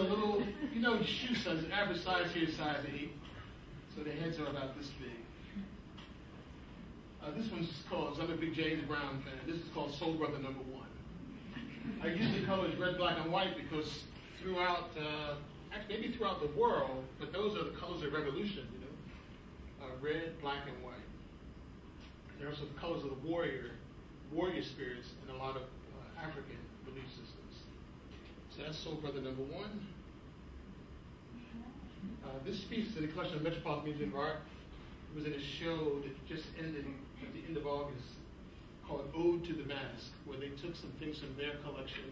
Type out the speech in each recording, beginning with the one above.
a little, you know, shoe size, average size here is size 8. So the heads are about this big. This one's called, I'm a big James Brown fan, this is called Soul Brother #1. I use the colors red, black, and white because throughout, actually maybe throughout the world, but those are the colors of revolution, you know. Red, black, and white. They're also the colors of the warrior spirits in a lot of African belief systems. So that's Soul Brother #1. This piece is in the collection of Metropolitan Museum of Art. It was in a show that just ended at the end of August called Ode to the Mask, where they took some things from their collection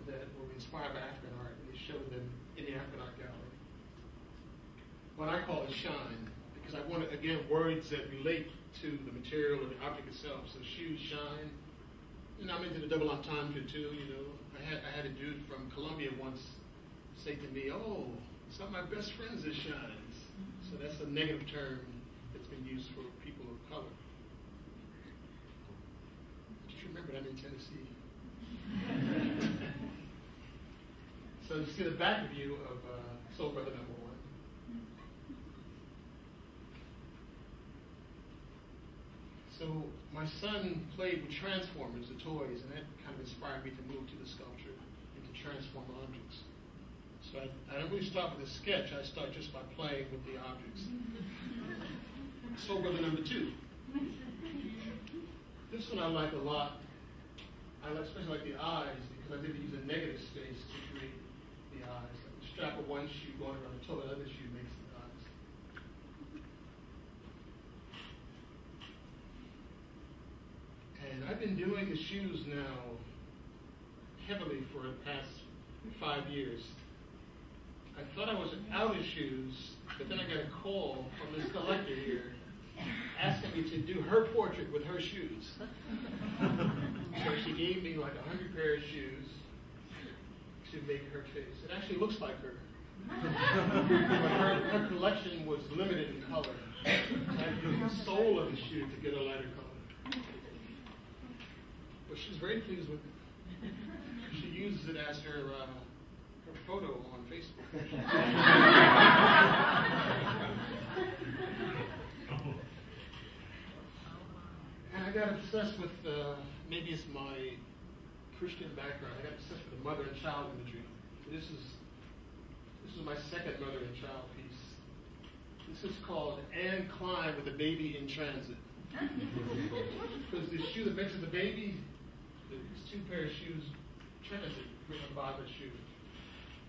that were inspired by African art, and they showed them in the African Art Gallery. What I call it shine, because I wanted, again, words that relate to the material or the object itself. So shoes shine. You know, I'm into the double entendre too, you know. I had a dude from Colombia once say to me, oh, some of my best friends that shines. So that's a negative term that's been used for people of color. Just remember that I'm in Tennessee. So you see the back view of Soul Brother #1. So my son played with Transformers, the toys, and that kind of inspired me to move to the sculpture and to transform objects. So I don't really start with a sketch, I start just by playing with the objects. Soul Brother #2. This one I like a lot. I especially like the eyes because I didn't use a negative space to create the eyes. Like the strap of one shoe going around the toe of the other shoe makes the eyes. And I've been doing the shoes now heavily for the past 5 years. I thought I was out of shoes, but then I got a call from this collector here asking me to do her portrait with her shoes. So she gave me like 100 pair of shoes to make her face. It actually looks like her. But her collection was limited in color. I had to use the sole of the shoe to get a lighter color. But she's very pleased with it. She uses it as her photo on Facebook. And I got obsessed with, maybe it's my Christian background, I got obsessed with the mother and child imagery. This is my second mother and child piece. This is called Anne Klein with a Baby in Transit. Because the shoe that mentions the baby, these 2 pair of shoes, transit, written on the bottom of the shoe.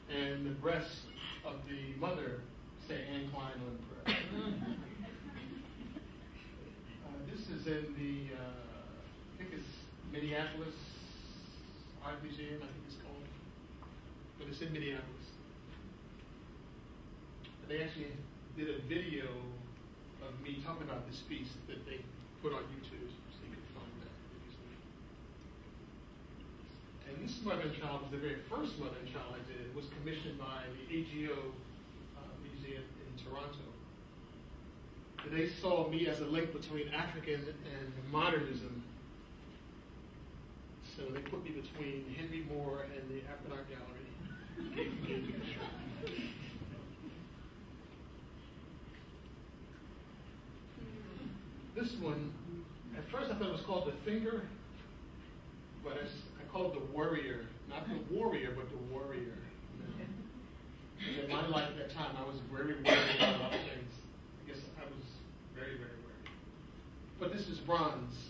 And the breasts of the mother say Anne Klein on the breast. This is in the, I think it's Minneapolis Art Museum, I think it's called. But it's in Minneapolis. They actually did a video of me talking about this piece that they put on YouTube, so you can find that. And this Mother and Child was the very first Mother and Child I did. It was commissioned by the AGO Museum in Toronto. And they saw me as a link between African and modernism. So they put me between Henry Moore and the African Art Gallery. This one, at first I thought it was called the Finger, but I call it the Warrior. Not the warrior, but the warrior. In my life at that time, I was very worried about a lot of things. I guess I was very, very worried. But this is bronze.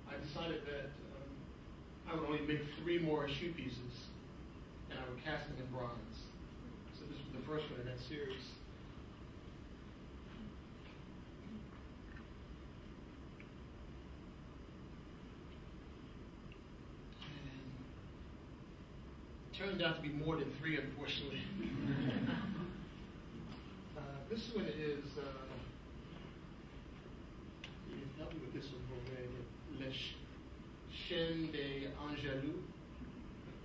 I decided that I would only make 3 more shoe pieces, and I would cast them in bronze. So this was the first one in that series. Turned out to be more than 3, unfortunately. This one is, you can help me with this one, Le Chien d'Angelou.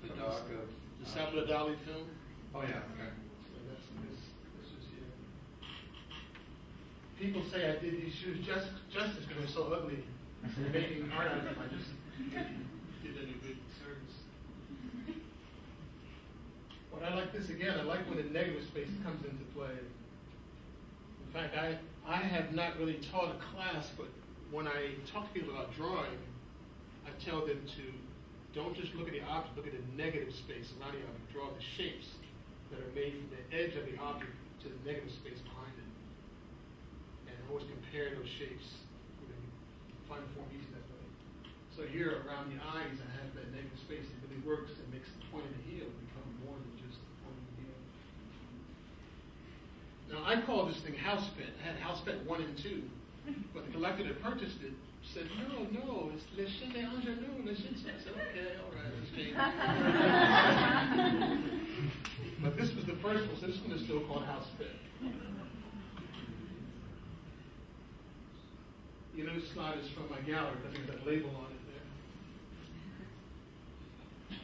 The dog of... The Salvador Dali film. Oh yeah, okay. So that's this is here. People say I did these shoes justice because they're so ugly. So making art out of them, I just did a good service. But I like this again. I like when the negative space comes into play. In fact, I have not really taught a class, but when I talk to people about drawing, I tell them to don't just look at the object, look at the negative space around the object. Draw the shapes that are made from the edge of the object to the negative space behind it. And always compare those shapes. Find the form easy that way. So here around the eyes, I have that negative space. It really works and makes the point of the heel become more than just the point of the heel. Now, I call this thing house pet. I had house pet 1 and 2. But the collector that purchased it said, no, it's Le Chien d'Angelo, Le Chien. So I said, okay, all right, let's change it. But this was the first one, so this one is still called house pet. You know, this slide is from my gallery. I think that label on it there.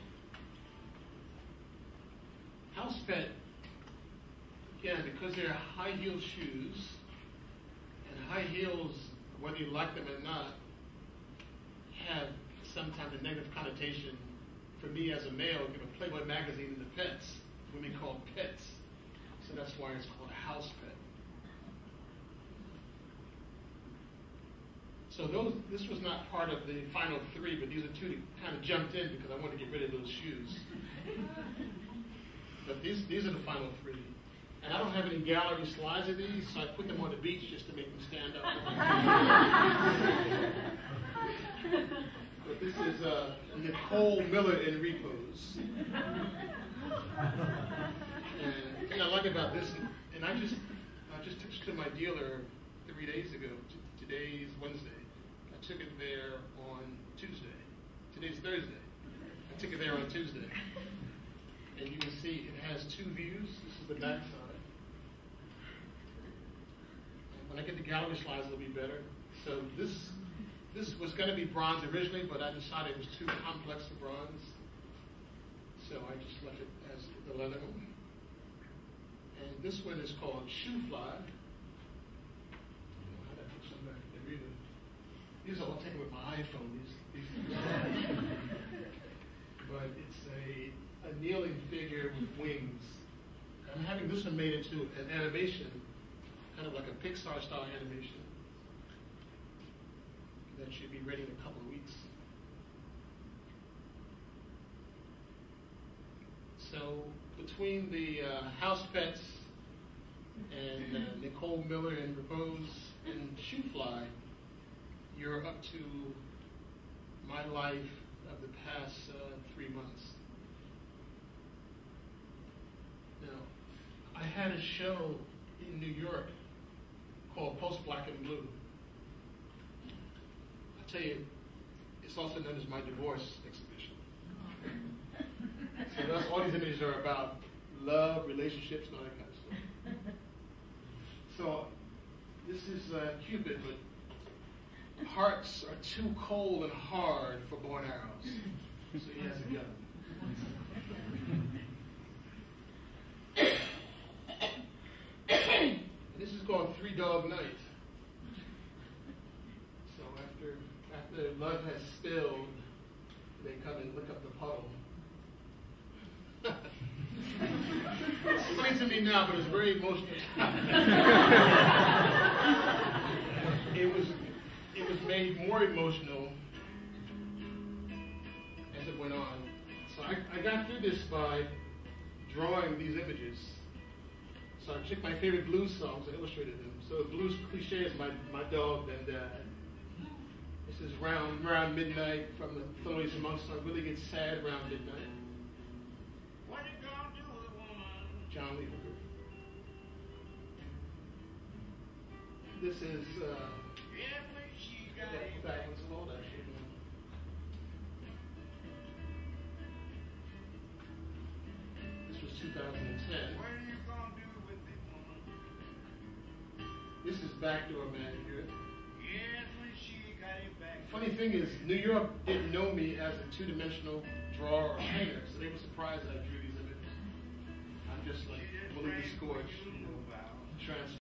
House pet, again, because they're high heel shoes, and high heels, whether you like them or not, have sometimes a negative connotation for me as a male. You know, Playboy magazine and the pets, women call pets. So that's why it's called a house pet. So this was not part of the final 3, but these are 2 that kind of jumped in because I wanted to get rid of those shoes. But these are the final 3. And I don't have any gallery slides of these, so I put them on the beach just to make them stand up. But this is Nicole Miller in repose. And the thing I like about this, and I just took it to my dealer 3 days ago. Today's Wednesday. I took it there on Tuesday. Today's Thursday. I took it there on Tuesday. And you can see it has 2 views. This is the back side. When I get the gallery slides, it'll be better. So this was going to be bronze originally, but I decided it was too complex for bronze. So I just left it as the leather one. And this one is called Shoe Fly. These are all taken with my iPhone. But it's a kneeling figure with wings. I'm having this one made into an animation, kind of like a Pixar-style animation. That should be ready in a couple of weeks. So between the house pets and Nicole Miller in repose and Shoe Fly, you're up to my life of the past 3 months. Now, I had a show in New York called Post Black and Blue. I tell you, it's also known as my divorce exhibition. So that's all these images are about love, relationships, and all that kind of stuff. So this is Cupid, but hearts are too cold and hard for bow and arrows. So he has a gun. And this is called 3 Dog Night. So after love has spilled, they come and look up the puddle. It's funny to me now, but it's very emotional. It was made more emotional as it went on. So I got through this by drawing these images. So I took my favorite blues songs and illustrated them. So blues cliche is my dog then died. This is round midnight from the Thelonious Monk song. Really gets sad around midnight. What you gonna do with a woman? John Lee Hooker. This is that one's old actually. This was 2010. What are you gonna do with it, woman? This is Backdoor Man here. Yes, when she got it back. Funny thing is, New York didn't know me as a 2-dimensional drawer or painter, so they were surprised that I drew these images. I'm just like Willie the Scorch,